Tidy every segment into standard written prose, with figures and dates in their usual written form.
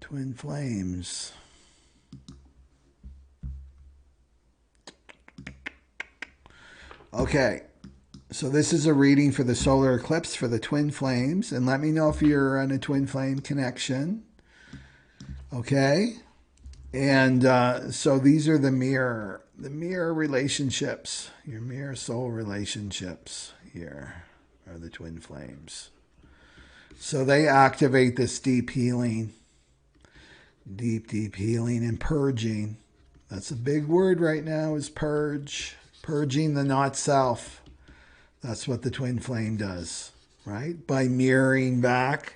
Twin flames. Okay, so this is a reading for the solar eclipse for the twin flames. And let me know if you're in a twin flame connection. Okay? And so these are the mirror relationships. Your mirror soul relationships here are the twin flames. So they activate this deep healing. Deep healing and purging. That's a big word right now, is purge. Purging the not self. That's what the twin flame does, right? By mirroring back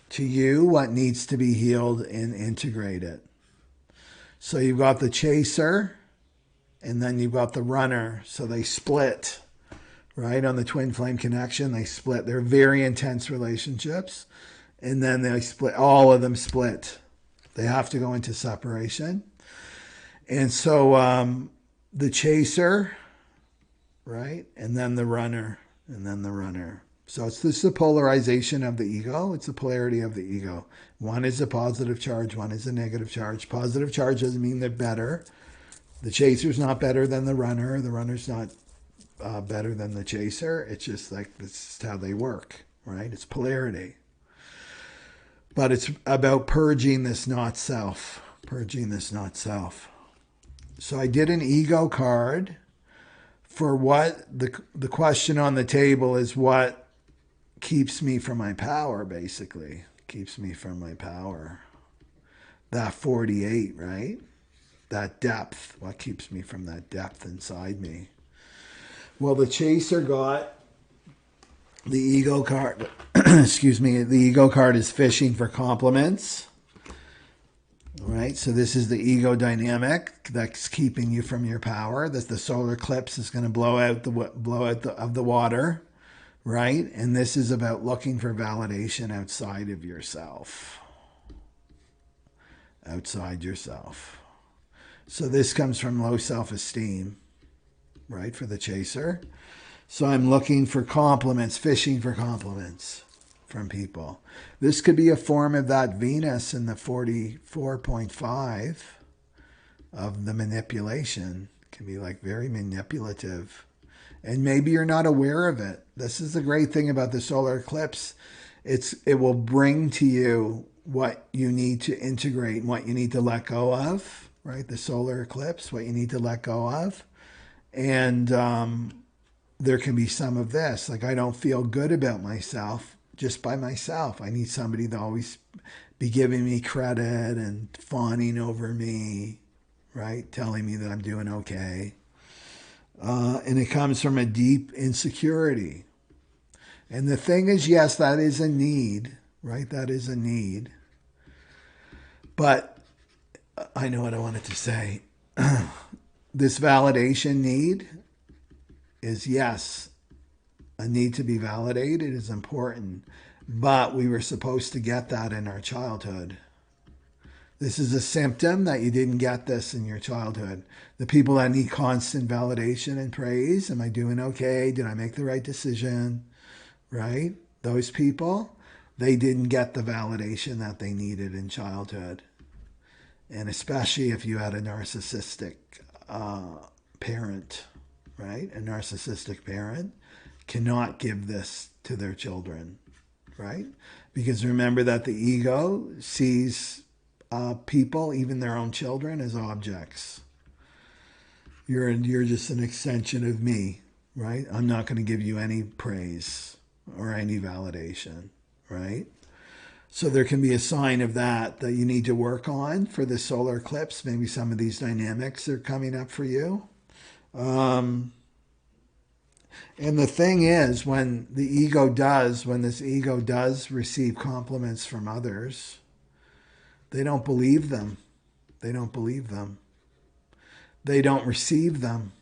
to you what needs to be healed and integrated. So you've got the chaser and then you've got the runner. So they split, right? On the twin flame connection, they split. They're very intense relationships. And then they split. All of them split. They have to go into separation. And so the chaser, right? And then the runner, and then the runner. So this is the polarization of the ego. It's the polarity of the ego. One is a positive charge, one is a negative charge. Positive charge doesn't mean they're better. The chaser's not better than the runner. The runner's not better than the chaser. It's just like this is how they work, right? It's polarity. But it's about purging this not self. Purging this not self. So I did an ego card for what the question on the table is, what keeps me from my power, basically. Keeps me from my power. That 48, right? That depth. What keeps me from that depth inside me? Well, the chaser got the ego card. Excuse me. The ego card is fishing for compliments. All right, so this is the ego dynamic that's keeping you from your power. That the solar eclipse is going to blow out the water, right? And this is about looking for validation outside of yourself. Outside yourself. So this comes from low self-esteem, right, for the chaser. So I'm looking for compliments, fishing for compliments from people. This could be a form of that Venus in the 44.5 of the manipulation. It can be like very manipulative. And maybe you're not aware of it. This is the great thing about the solar eclipse. It will bring to you what you need to integrate and what you need to let go of, right? The solar eclipse, what you need to let go of. And there can be some of this, like I don't feel good about myself just by myself. I need somebody to always be giving me credit and fawning over me, right? Telling me that I'm doing okay. And it comes from a deep insecurity. And the thing is, yes, that is a need, right? That is a need. But I know what I wanted to say. This validation need is, yes, a need to be validated is important, but we were supposed to get that in our childhood. This is a symptom that you didn't get this in your childhood. The people that need constant validation and praise, am I doing okay? Did I make the right decision? Right? Those people, they didn't get the validation that they needed in childhood. And especially if you had a narcissistic parent, right? A narcissistic parent cannot give this to their children, right? Because remember that the ego sees people, even their own children, as objects. You're just an extension of me, right? I'm not going to give you any praise or any validation, right? So there can be a sign of that you need to work on for the solar eclipse. Maybe some of these dynamics are coming up for you. And the thing is, when this ego does receive compliments from others, they don't believe them. They don't believe them. They don't receive them.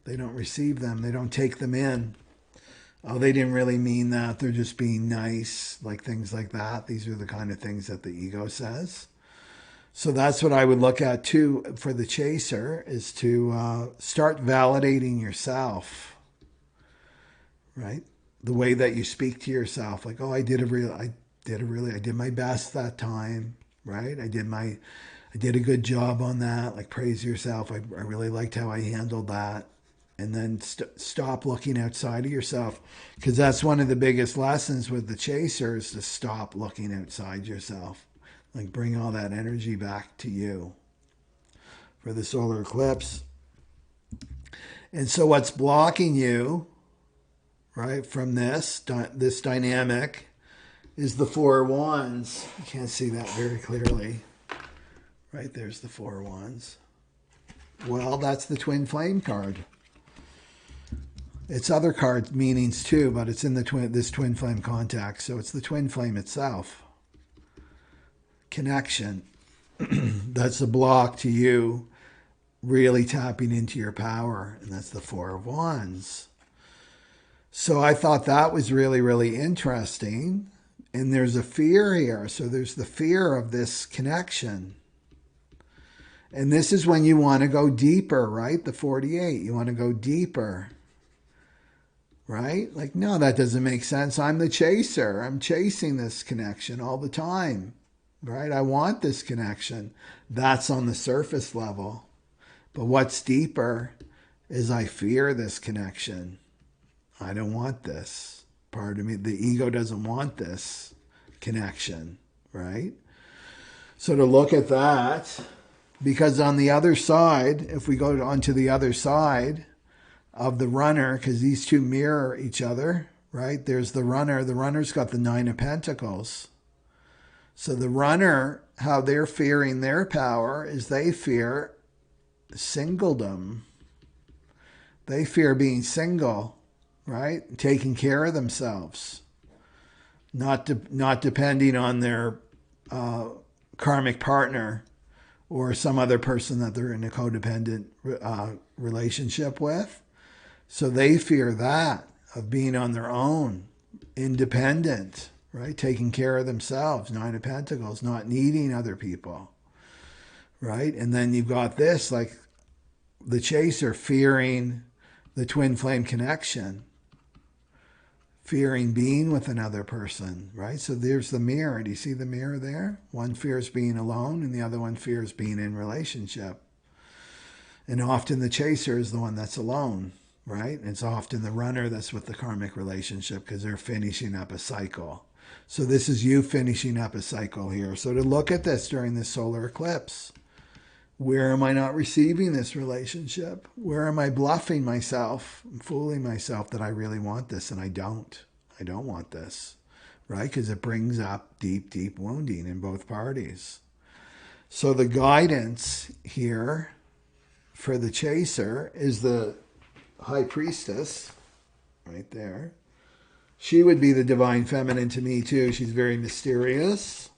They don't receive them. They don't take them in. Oh, they didn't really mean that. They're just being nice, like things like that. These are the kind of things that the ego says. So that's what I would look at too for the chaser, is to start validating yourself. Right? The way that you speak to yourself, like, oh, I did my best that time, right? I did a good job on that. Like, praise yourself. I really liked how I handled that. And then stop looking outside of yourself, because that's one of the biggest lessons with the chaser, is to stop looking outside yourself. Like, bring all that energy back to you for the solar eclipse. And so what's blocking you, right, from this dynamic is the Four of Wands. You can't see that very clearly. Right, there's the Four of Wands. Well, that's the twin flame card. It's other card meanings too, but it's in this twin flame contact. So it's the twin flame itself. Connection. That's the block to you really tapping into your power. And that's the Four of Wands. So I thought that was really, really interesting. And there's a fear here. So there's the fear of this connection. And this is when you want to go deeper, right? The 48. You want to go deeper. Right? Like, no, that doesn't make sense. I'm the chaser. I'm chasing this connection all the time. Right? I want this connection. That's on the surface level. But what's deeper is I fear this connection. I don't want this. Part of me, the ego doesn't want this connection. Right? So to look at that, because on the other side, if we go onto the other side of the runner, because these two mirror each other, right? There's the runner. The runner's got the Nine of Pentacles. So the runner, how they're fearing their power is they fear singledom. They fear being single, right? Taking care of themselves. Not depending on their karmic partner or some other person that they're in a codependent relationship with. So they fear that, of being on their own, independent, right? Taking care of themselves, Nine of Pentacles, not needing other people, right? And then you've got this, like the chaser fearing the twin flame connection, fearing being with another person, right? So there's the mirror. Do you see the mirror there? One fears being alone and the other one fears being in relationship. And often the chaser is the one that's alone. Right? It's often the runner that's with the karmic relationship because they're finishing up a cycle. So this is you finishing up a cycle here. So to look at this during this solar eclipse, where am I not receiving this relationship? Where am I bluffing myself, fooling myself that I really want this and I don't? I don't want this, right? Because it brings up deep, deep wounding in both parties. So the guidance here for the chaser is the High Priestess, right there. She would be the divine feminine to me too. She's very mysterious.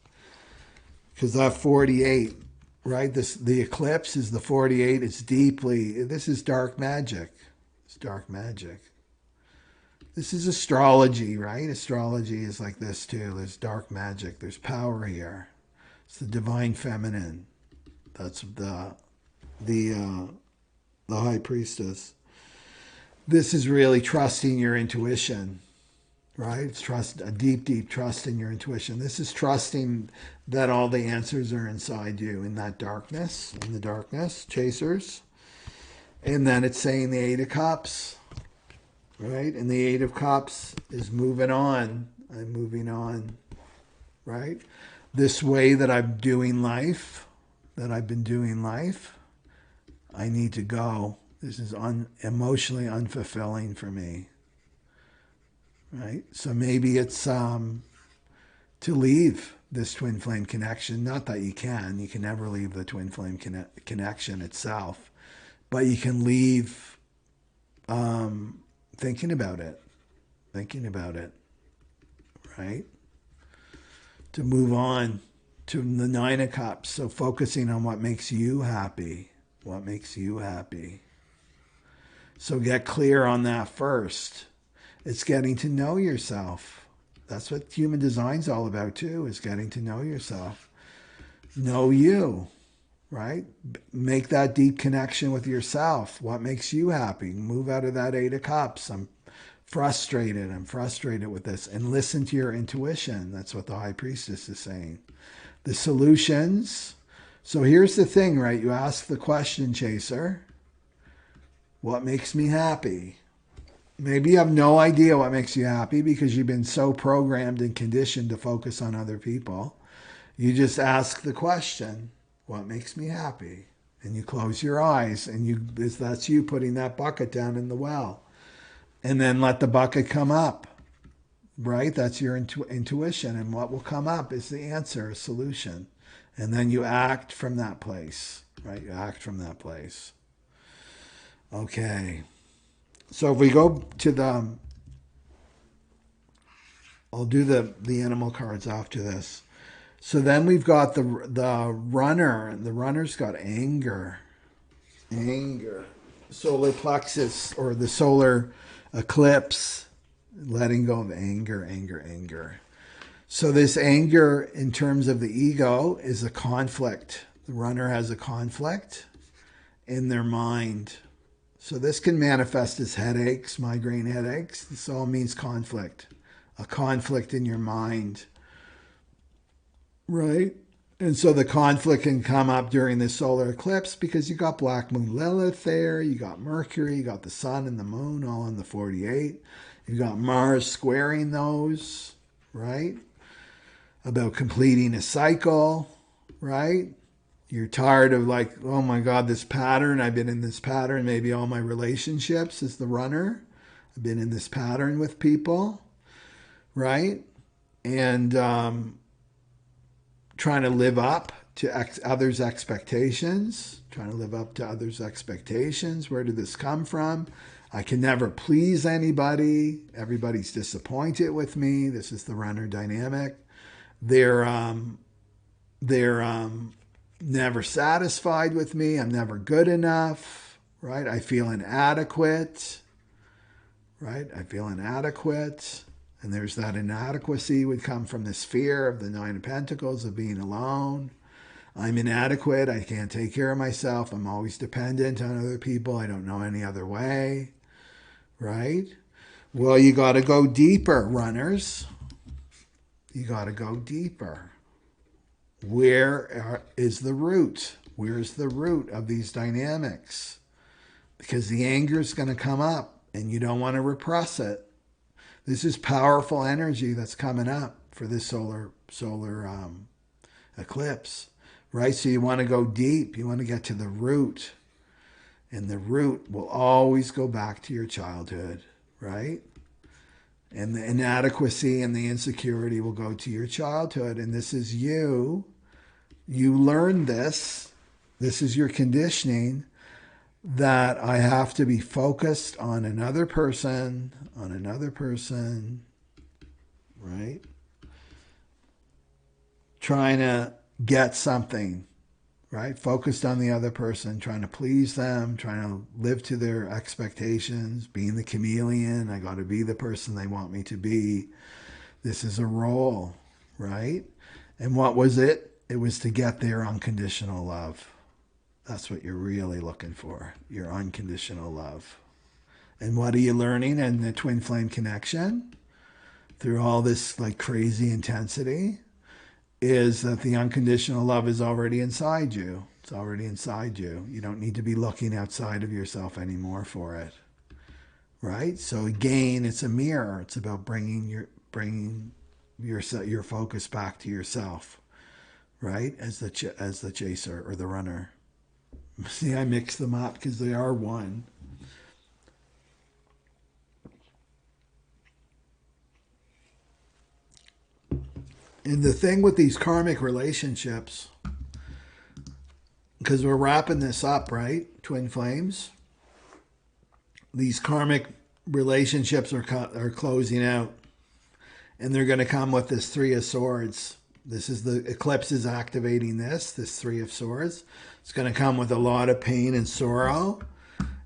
Because that 48, right? The eclipse is the 48. It's deeply, this is dark magic. It's dark magic. This is astrology, right? Astrology is like this too. There's dark magic. There's power here. It's the divine feminine. That's the High Priestess. This is really trusting your intuition, right? It's a deep, deep trust in your intuition. This is trusting that all the answers are inside you in that darkness, in the darkness, chasers. And then it's saying the Eight of Cups, right? And the Eight of Cups is moving on. I'm moving on, right? This way that I'm doing life, that I've been doing life, I need to go. This is emotionally unfulfilling for me, right? So maybe it's to leave this twin flame connection. Not that you can never leave the twin flame connection itself, but you can leave thinking about it, right? To move on to the Nine of Cups. So focusing on what makes you happy, So get clear on that first. It's getting to know yourself. That's what human design's all about too, is getting to know yourself. Know you, right? Make that deep connection with yourself. What makes you happy? Move out of that Eight of Cups. I'm frustrated with this. And listen to your intuition. That's what the High Priestess is saying. the solutions. So here's the thing, right? You ask the question, Chaser, what makes me happy? Maybe you have no idea what makes you happy because you've been so programmed and conditioned to focus on other people. You just ask the question, what makes me happy? And you close your eyes, and that's you putting that bucket down in the well. And then let the bucket come up, right? That's your intuition. And what will come up is the answer, a solution. And then you act from that place, right? You act from that place. Okay. So if we go to I'll do the animal cards after this. So then we've got the runner. The runner's got anger. Anger. Solar plexus, or the solar eclipse. Letting go of anger, anger, anger. So this anger in terms of the ego is a conflict. The runner has a conflict in their mind. So this can manifest as headaches, migraine headaches. This all means conflict. A conflict in your mind. Right? And so the conflict can come up during the solar eclipse because you got Black Moon Lilith there, you got Mercury, you got the Sun and the Moon all on the 48. You got Mars squaring those, right? About completing a cycle, right? You're tired of like, oh my God, this pattern. I've been in this pattern. Maybe all my relationships as the runner. I've been in this pattern with people, right? And trying to live up to others' expectations. Trying to live up to others' expectations. Where did this come from? I can never please anybody. Everybody's disappointed with me. This is the runner dynamic. They're never satisfied with me. I'm never good enough, right? I feel inadequate, right? I feel inadequate. And there's that inadequacy would come from this fear of the Nine of Pentacles, of being alone. I'm inadequate. I can't take care of myself. I'm always dependent on other people. I don't know any other way, right? Well, you got to go deeper, runners. You got to go deeper. Where is the root? Where's the root of these dynamics? Because the anger is going to come up and you don't want to repress it. This is powerful energy that's coming up for this solar eclipse, right? So you want to go deep. You want to get to the root. And the root will always go back to your childhood, right? And the inadequacy and the insecurity will go to your childhood. And this is you. You learned this. This is your conditioning, that I have to be focused on another person, right? Trying to get something, right? Focused on the other person, trying to please them, trying to live to their expectations, being the chameleon. I got to be the person they want me to be. This is a role, right? And what was it? It was to get their unconditional love. That's what you're really looking for, your unconditional love. And what are you learning in the twin flame connection through all this like crazy intensity? Is that the unconditional love is already inside you. It's already inside you. You don't need to be looking outside of yourself anymore for it, right? So again, it's a mirror. It's about bringing your focus back to yourself, right? As the chaser or the runner. See, I mix them up because they are one. And the thing with these karmic relationships, because we're wrapping this up, right? Twin flames. These karmic relationships are closing out. And they're going to come with this Three of Swords. This is the eclipse is activating this Three of Swords. It's going to come with a lot of pain and sorrow.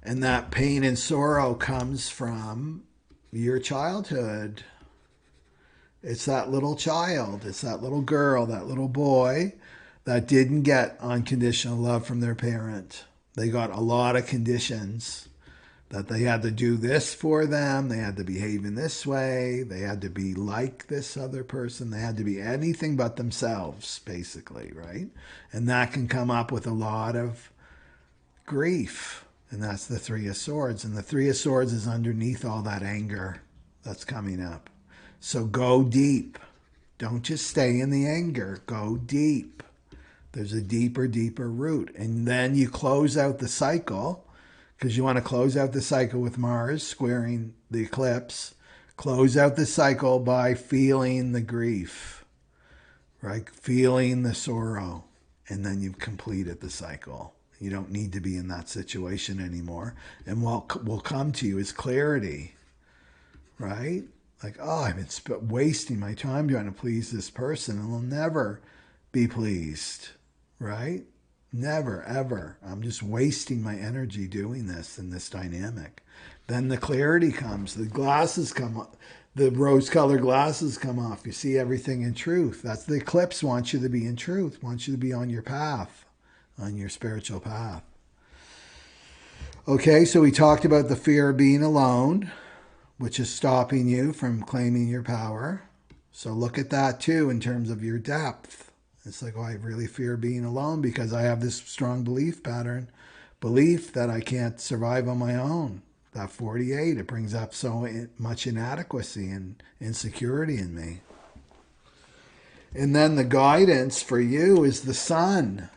And that pain and sorrow comes from your childhood. It's that little child. It's that little girl, that little boy that didn't get unconditional love from their parent. They got a lot of conditions that they had to do this for them, they had to behave in this way, they had to be like this other person, they had to be anything but themselves, basically, right? And that can come up with a lot of grief. And that's the Three of Swords. And the Three of Swords is underneath all that anger that's coming up. So go deep. Don't just stay in the anger. Go deep. There's a deeper, deeper root. And then you close out the cycle, because you want to close out the cycle with Mars squaring the eclipse. Close out the cycle by feeling the grief, right? Feeling the sorrow. And then you've completed the cycle. You don't need to be in that situation anymore. And what will come to you is clarity, right? Like, oh, I've been wasting my time trying to please this person, and I'll never be pleased, right? Never, ever. I'm just wasting my energy doing this in this dynamic. Then the clarity comes. The glasses come up. The rose-colored glasses come off. You see everything in truth. That's the eclipse wants you to be in truth, wants you to be on your path, on your spiritual path. Okay, so we talked about the fear of being alone, which is stopping you from claiming your power. So look at that too in terms of your depth. It's like, oh, I really fear being alone because I have this strong belief that I can't survive on my own. That 48, it brings up so much inadequacy and insecurity in me. And then the guidance for you is the sun,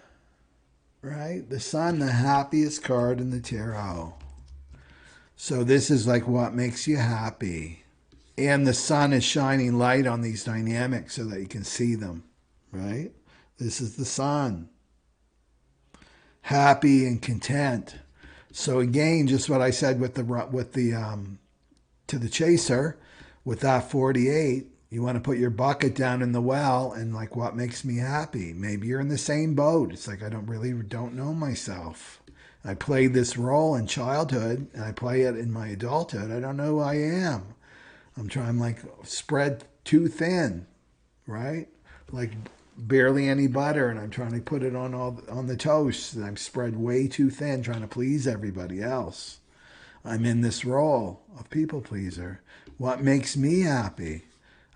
right? The sun, the happiest card in the tarot. So this is like what makes you happy. And the sun is shining light on these dynamics so that you can see them, right? This is the sun. Happy and content. So again, just what I said with the to the chaser, with that 48, you want to put your bucket down in the well and like, what makes me happy? Maybe you're in the same boat. It's like, I don't know myself. I played this role in childhood and I play it in my adulthood. I don't know who I am. I'm trying like spread too thin, right? Like barely any butter, and I'm trying to put it on the toast, and I'm spread way too thin trying to please everybody else. I'm in this role of people pleaser. What makes me happy?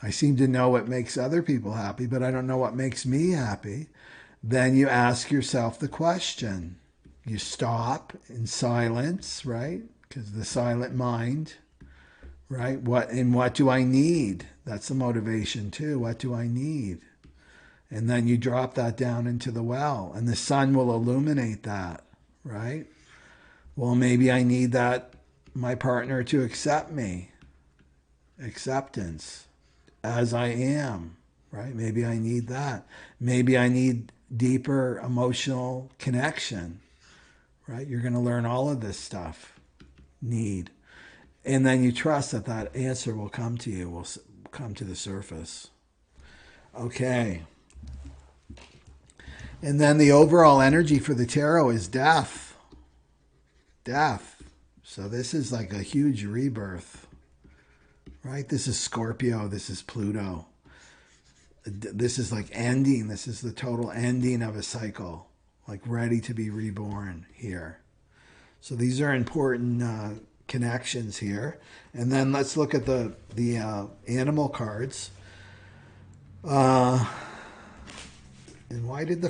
I seem to know what makes other people happy, but I don't know what makes me happy. Then you ask yourself the question. You stop in silence, right? Because the silent mind, right? What do I need? That's the motivation too. What do I need? And then you drop that down into the well, and the sun will illuminate that, right? Well, maybe I need my partner to accept me. Acceptance as I am, right? Maybe I need that. Maybe I need deeper emotional connection, right? You're going to learn all of this stuff. Need. And then you trust that answer will come to you, will come to the surface. Okay. And then the overall energy for the tarot is death. Death. So this is like a huge rebirth, right? This is Scorpio. This is Pluto. This is like ending. This is the total ending of a cycle, like ready to be reborn here. So these are important connections here. And then let's look at the animal cards. And why did I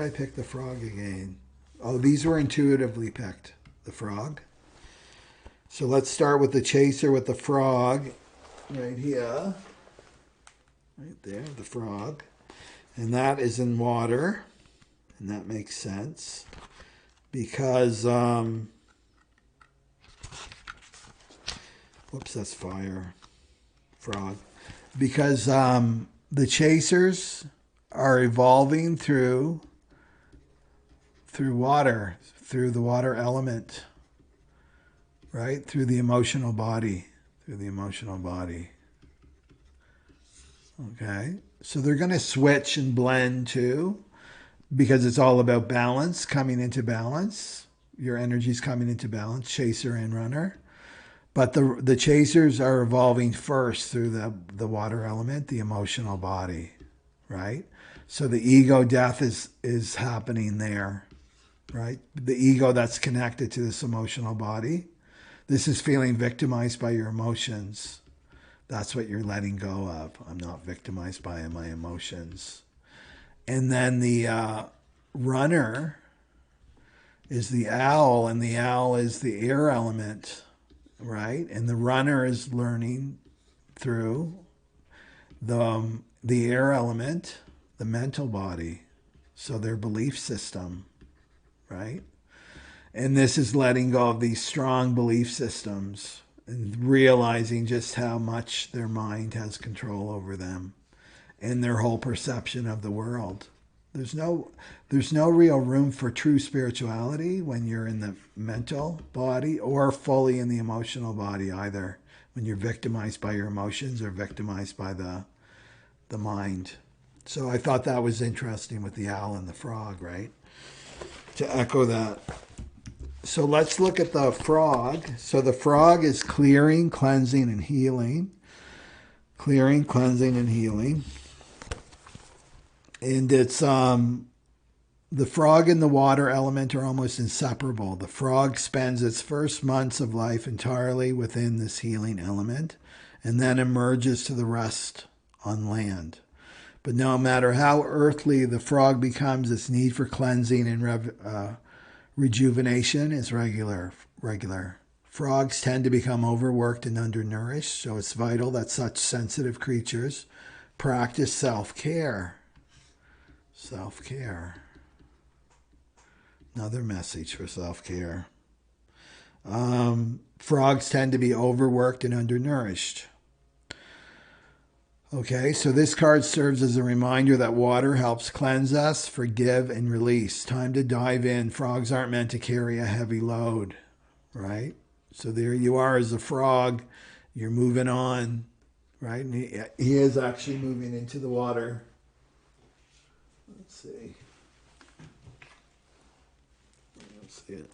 pick the frog again? Oh, these were intuitively picked, the frog. So let's start with the chaser with the frog right here. Right there, the frog. And that is in water. And that makes sense. Because, whoops, that's fire. Frog. Because the chasers are evolving through water, through the water element, right? Through the emotional body, Okay, so they're going to switch and blend too, because it's all about balance, coming into balance. Your energy's coming into balance, chaser and runner. But the chasers are evolving first through the water element, the emotional body, right? So the ego death is happening there, right? The ego that's connected to this emotional body. This is feeling victimized by your emotions. That's what you're letting go of. I'm not victimized by my emotions. And then the runner is the owl, and the owl is the air element, right? And the runner is learning through the air element, the mental body, so their belief system, right? And this is letting go of these strong belief systems and realizing just how much their mind has control over them and their whole perception of the world. There's no real room for true spirituality when you're in the mental body or fully in the emotional body either, when you're victimized by your emotions or victimized by the mind. So I thought that was interesting with the owl and the frog, right? To echo that. So let's look at the frog. So the frog is clearing, cleansing, and healing. Clearing, cleansing, and healing. And it's the frog and the water element are almost inseparable. The frog spends its first months of life entirely within this healing element and then emerges to the rest on land. But no matter how earthly the frog becomes, its need for cleansing and rejuvenation is regular. Frogs tend to become overworked and undernourished, so it's vital that such sensitive creatures practice self-care. Self-care. Another message for self-care. Frogs tend to be overworked and undernourished. Okay, so this card serves as a reminder that water helps cleanse us, forgive, and release. Time to dive in. Frogs aren't meant to carry a heavy load, right? So there you are as a frog. You're moving on, right? And he is actually moving into the water. Let's see. Let's see it.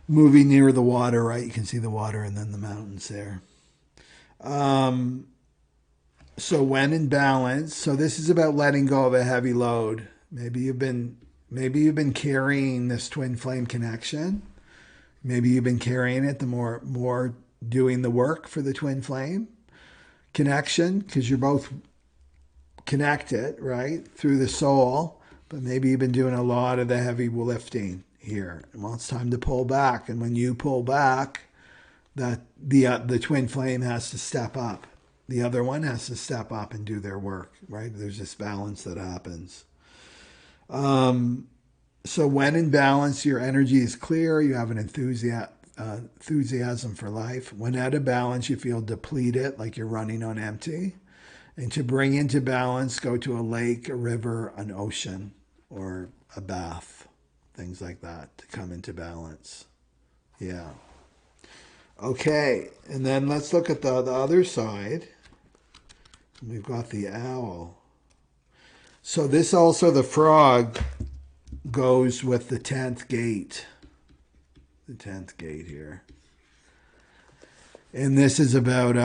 Moving near the water, right? You can see the water and then the mountains there. So when in balance, so this is about letting go of a heavy load. Maybe you've been carrying this twin flame connection. Maybe you've been carrying it, the more doing the work for the twin flame connection, because you're both connected, right, through the soul. But maybe you've been doing a lot of the heavy lifting here. Well, it's time to pull back. And when you pull back, that the twin flame has to step up. The other one has to step up and do their work, right? There's this balance that happens. So when in balance, your energy is clear. You have an enthusiasm for life. When out of balance, you feel depleted, like you're running on empty. And to bring into balance, go to a lake, a river, an ocean, or a bath, things like that, to come into balance. Yeah. Okay, and then let's look at the other side. We've got the owl. So this also, the frog, goes with the 10th gate. The 10th gate here. And this is about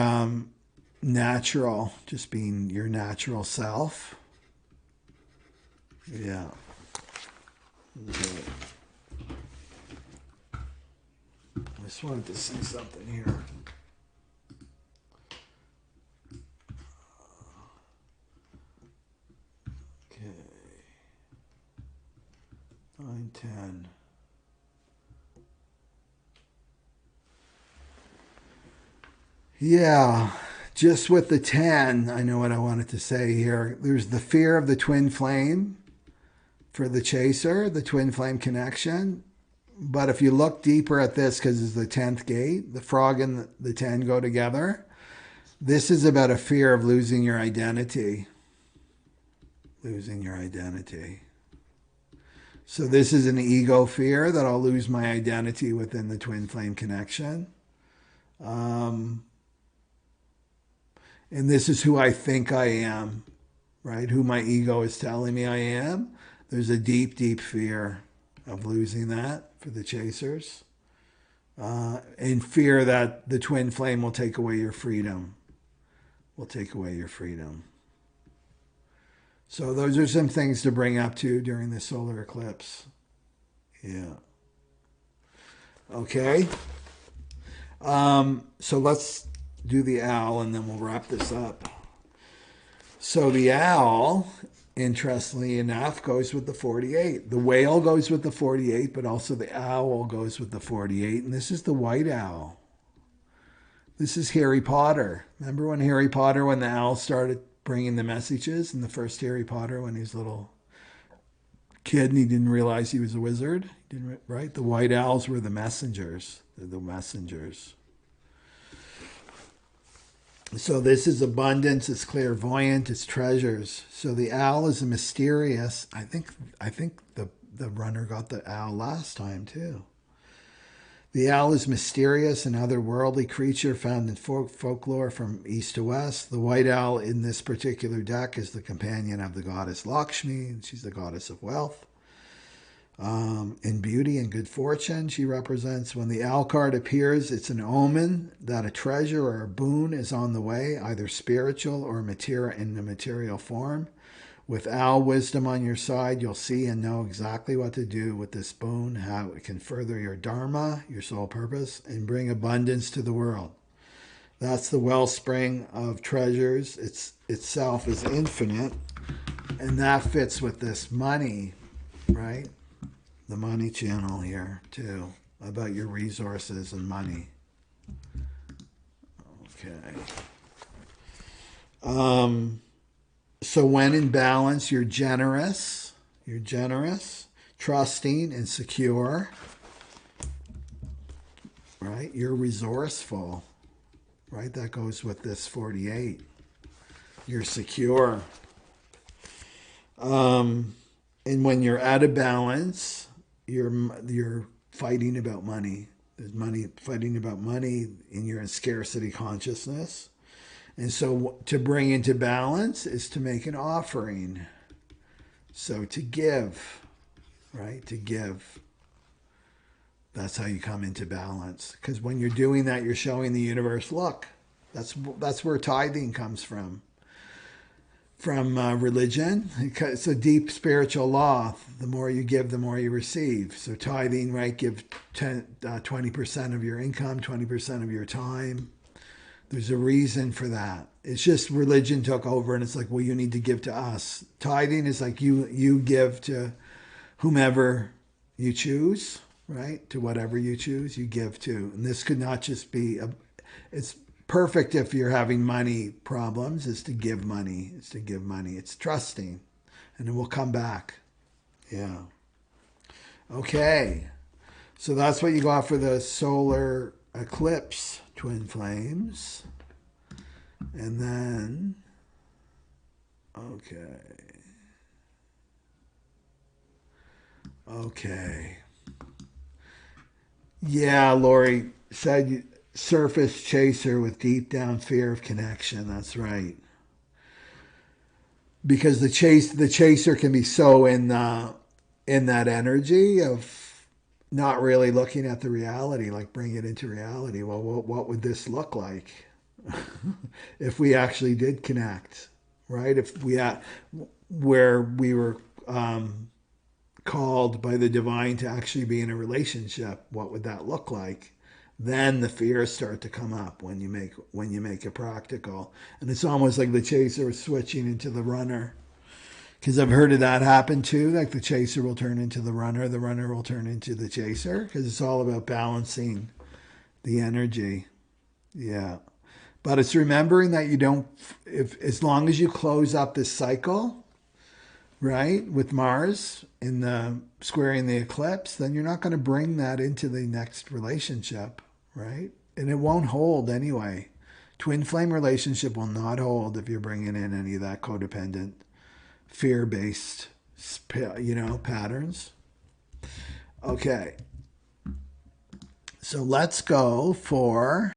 natural, just being your natural self. Yeah. Okay. I just wanted to see something here. Okay. 9, 10. Yeah, just with the 10, I know what I wanted to say here. There's the fear of the twin flame for the chaser, the twin flame connection. But if you look deeper at this, because it's the 10th gate, the frog and the 10 go together. This is about a fear of losing your identity. Losing your identity. So this is an ego fear that I'll lose my identity within the twin flame connection. And this is who I think I am, right? Who my ego is telling me I am. There's a deep, deep fear of losing that for the chasers. And fear that the twin flame will take away your freedom. Will take away your freedom. So those are some things to bring up to during the solar eclipse. Yeah. Okay. So let's do the owl and then we'll wrap this up. So the owl, interestingly enough, goes with the 48. The whale goes with the 48, but also the owl goes with the 48. And this is the white owl. This is Harry Potter. Remember when Harry Potter, when the owl started bringing the messages in the first Harry Potter, when he's a little kid and he didn't realize he was a wizard? Right? The white owls were the messengers. They're the messengers. So this is abundance, it's clairvoyant, it's treasures. So the owl is a mysterious. I think the runner got the owl last time too. The owl is mysterious and otherworldly creature found in folklore from east to west. The white owl in this particular deck is the companion of the goddess Lakshmi. She's the goddess of wealth. In beauty and good fortune, she represents. When the owl card appears, it's an omen that a treasure or a boon is on the way, either spiritual or material in the material form. With owl wisdom on your side, you'll see and know exactly what to do with this boon, how it can further your dharma, your soul purpose, and bring abundance to the world. That's the wellspring of treasures. Itself is infinite, and that fits with this money, right? The money channel here too, about your resources and money. Okay. So when in balance, you're generous, trusting and secure, right? You're resourceful, right? That goes with this 48. You're secure. And when you're out of balance, you're fighting about money. There's fighting about money, and you're in scarcity consciousness. And so to bring into balance is to make an offering. So to give, right? To give. That's how you come into balance. Because when you're doing that, you're showing the universe, look, that's where tithing comes from. From religion. It's a deep spiritual law. The more you give, the more you receive. So tithing, right? Give 20% of your income, 20% of your time. There's a reason for that. It's just religion took over and it's like, well, you need to give to us. Tithing is like you give to whomever you choose, right? To whatever you choose, you give to. And this could not just be, it's perfect if you're having money problems, is to give money. It's to give money. It's trusting. And it will come back. Yeah. Okay. So that's what you got for the solar eclipse, twin flames. And then, okay. Yeah, Lori said surface chaser with deep down fear of connection. That's right. Because the chaser can be so in that energy of not really looking at the reality, like bring it into reality. Well, what would this look like if we actually did connect, right? If we where we were called by the divine to actually be in a relationship, what would that look like? Then the fears start to come up when you make it practical. And it's almost like the chaser is switching into the runner. Because I've heard of that happen too. Like the chaser will turn into the runner will turn into the chaser. Because it's all about balancing the energy. Yeah. But it's remembering that you don't, as long as you close up this cycle, right, with Mars in the squaring the eclipse, then you're not going to bring that into the next relationship. Right? And it won't hold anyway. Twin flame relationship will not hold if you're bringing in any of that codependent, fear-based, patterns. Okay. So let's go for